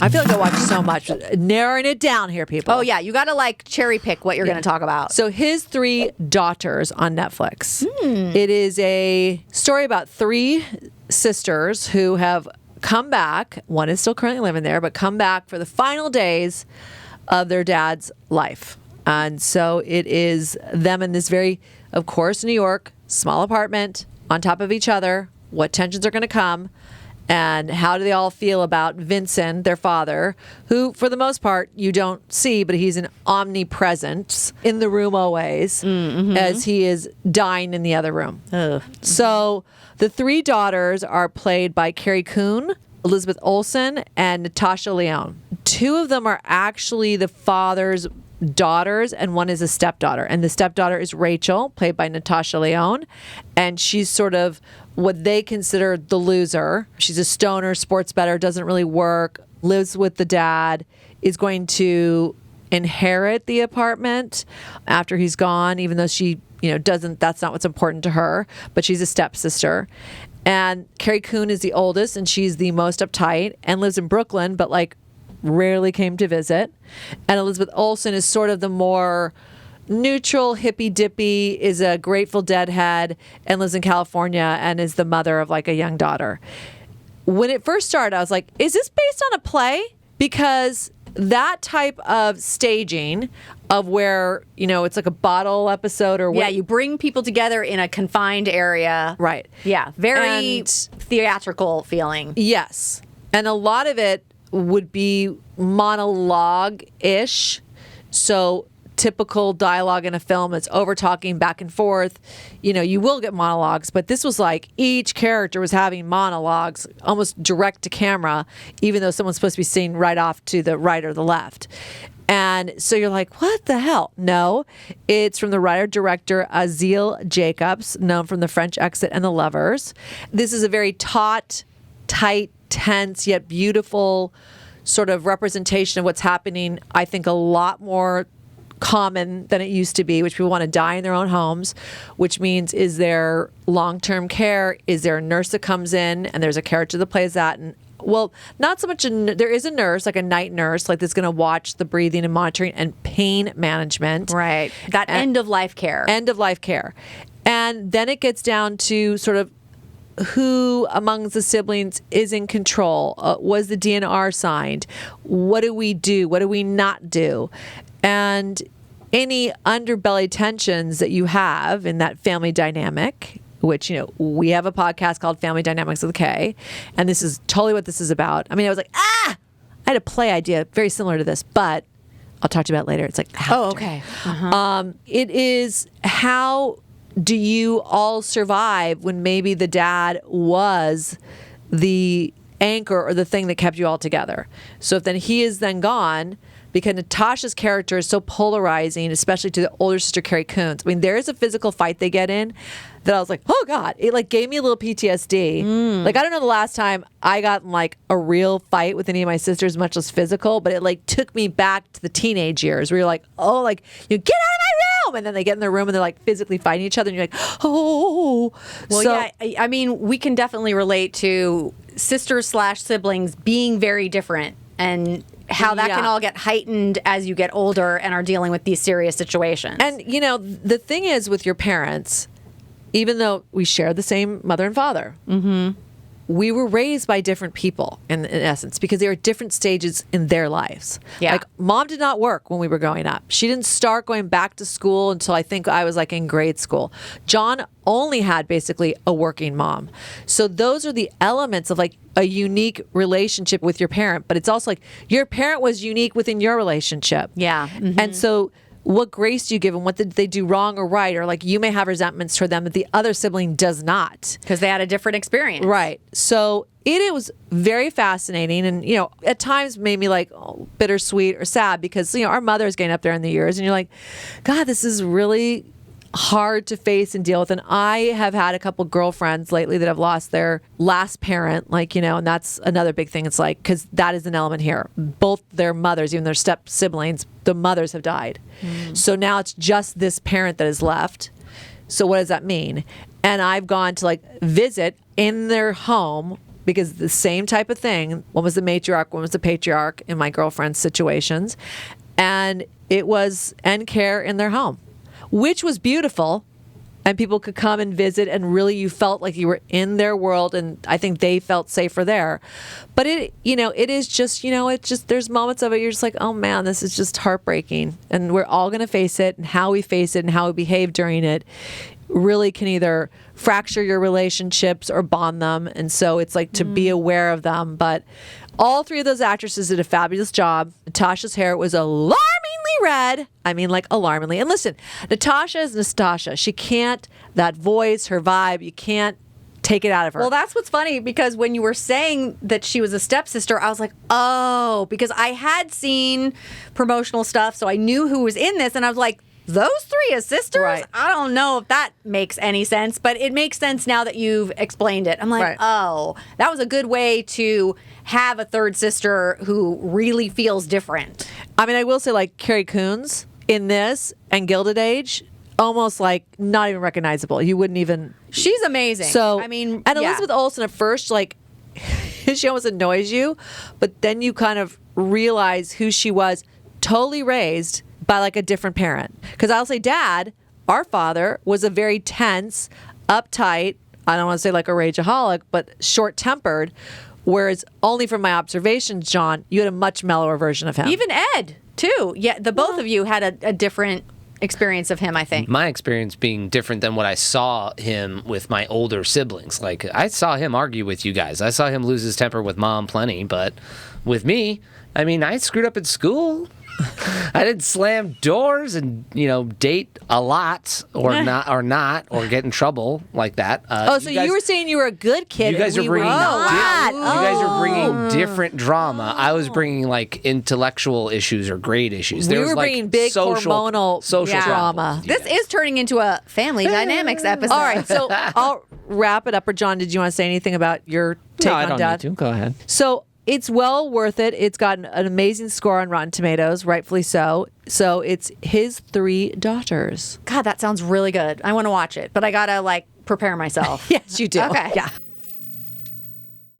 I feel like I watch so much. Narrowing it down here, people. Oh, yeah. You got to like cherry pick what you're going to talk about. So his 3 daughters on Netflix. It is a story about 3 sisters who have come back. One is still currently living there, but come back for the final days of their dad's life. And so it is them in this very, of course, New York, small apartment on top of each other. What tensions are going to come. And how do they all feel about Vincent, their father, who, for the most part, you don't see, but he's an omnipresence in the room always, as he is dying in the other room. So the 3 daughters are played by Carrie Coon, Elizabeth Olsen, and Natasha Lyonne. 2 of them are actually the father's daughters, and one is a stepdaughter. And the stepdaughter is Rachel, played by Natasha Lyonne, and she's sort of what they consider the loser. She's a stoner, sports bettor, doesn't really work, lives with the dad, is going to inherit the apartment after he's gone, even though she, doesn't, that's not what's important to her, but she's a stepsister. And Carrie Coon is the oldest, and she's the most uptight and lives in Brooklyn, but like rarely came to visit. And Elizabeth Olsen is sort of the more neutral, hippy-dippy, is a Grateful Dead head and lives in California and is the mother of like a young daughter. When it first started, I was like, is this based on a play? Because that type of staging of where, it's like a bottle episode or what. Yeah, you bring people together in a confined area. Right. Yeah, very theatrical feeling. And a lot of it would be monologue-ish. So typical dialogue in a film that's over talking back and forth. You will get monologues, but this was like each character was having monologues almost direct to camera, even though someone's supposed to be seen right off to the right or the left. And so you're like, what the hell? No, it's from the writer-director Azazel Jacobs, known from The French Exit and The Lovers. This is a very taut, tight, tense, yet beautiful sort of representation of what's happening, I think, a lot more common than it used to be, which people want to die in their own homes, which means, is there long-term care? Is there a nurse that comes in and there's a character that plays that? And well, not so much. There is a nurse, like a night nurse, like that's going to watch the breathing and monitoring and pain management. Right. That end-of-life care. End-of-life care. And then it gets down to sort of who amongst the siblings is in control? Was the DNR signed? What do we do? What do we not do? And any underbelly tensions that you have in that family dynamic, which, we have a podcast called Family Dynamics with a K, and this is totally what this is about. I mean, I was like, I had a play idea very similar to this, but I'll talk to you about it later. It's like, okay. It is how do you all survive when maybe the dad was the anchor or the thing that kept you all together? So if then he is then gone, because Natasha's character is so polarizing, especially to the older sister, Carrie Coon. I mean, there is a physical fight they get in that I was like, oh God, it like gave me a little PTSD. Like, I don't know the last time I got in like a real fight with any of my sisters, much less physical, but it like took me back to the teenage years where you're like, oh, like, get out of my room. And then they get in their room and they're like physically fighting each other. And you're like, oh. Well, yeah, I mean, we can definitely relate to sisters/siblings being very different and how that can all get heightened as you get older and are dealing with these serious situations. And, the thing is with your parents, even though we share the same mother and father, we were raised by different people in essence, because they were at different stages in their lives. Yeah. Like, mom did not work when we were growing up. She didn't start going back to school until I think I was like in grade school. John only had basically a working mom. So those are the elements of like a unique relationship with your parent, but it's also like your parent was unique within your relationship. Yeah. And so what grace do you give them? What did they do wrong or right? Or like you may have resentments toward them that the other sibling does not. Because they had a different experience. Right. So it was very fascinating and, at times made me like bittersweet or sad because, our mother is getting up there in the years and you're like, God, this is really hard to face and deal with. And I have had a couple girlfriends lately that have lost their last parent, and that's another big thing. It's like, because that is an element here. Both their mothers, even their step siblings, the mothers have died. So now it's just this parent that is left. So what does that mean? And I've gone to like visit in their home because the same type of thing. One was the matriarch, one was the patriarch in my girlfriend's situations. And it was end care in their home, which was beautiful. And people could come and visit, and really you felt like you were in their world, and I think they felt safer there. But it is just, it's just, there's moments of it, you're just like, oh man, this is just heartbreaking. And we're all going to face it, and how we face it and how we behave during it really can either fracture your relationships or bond them. And so it's like to be aware of them. But all three of those actresses did a fabulous job. Natasha's hair was alarmingly red. I mean, like alarmingly. And listen, Natasha is Natasha. She can't, that voice, her vibe, you can't take it out of her. Well, that's what's funny, because when you were saying that she was a stepsister, I was like, oh, because I had seen promotional stuff, so I knew who was in this, and I was like, those three as sisters? Right. I don't know if that makes any sense, but it makes sense now that you've explained it. I'm like, Right. Oh, that was a good way to have a third sister who really feels different. I mean, I will say, like, Carrie Coon's in this and Gilded Age, almost like not even recognizable. You wouldn't even. She's amazing. So, I mean, and yeah. Elizabeth Olsen at first, like, she almost annoys you, but then you kind of realize who she was, totally raised by like a different parent. Because I'll say, Dad, our father, was a very tense, uptight, I don't want to say like a rageaholic, but short-tempered. Whereas only from my observations, John, you had a much mellower version of him. Even Ed, too. Yeah, the both of you had a different experience of him, I think. My experience being different than what I saw him with my older siblings. Like, I saw him argue with you guys. I saw him lose his temper with Mom plenty, but with me, I mean, I screwed up at school. I didn't slam doors and, date a lot or not get in trouble like that. You were saying you were a good kid. You guys and are we bringing were not. you guys are bringing different drama. I was bringing like intellectual issues or grade issues. We There was were like bringing big social drama. This is turning into a family dynamics episode. All right, so I'll wrap it up. Or John, did you want to say anything about your take I on don't Dad? need to. Go ahead. So it's well worth it. It's got an amazing score on Rotten Tomatoes, rightfully so. So it's his three daughters. God, that sounds really good. I want to watch it, but I got to prepare myself. Yes, you do. Okay. Yeah.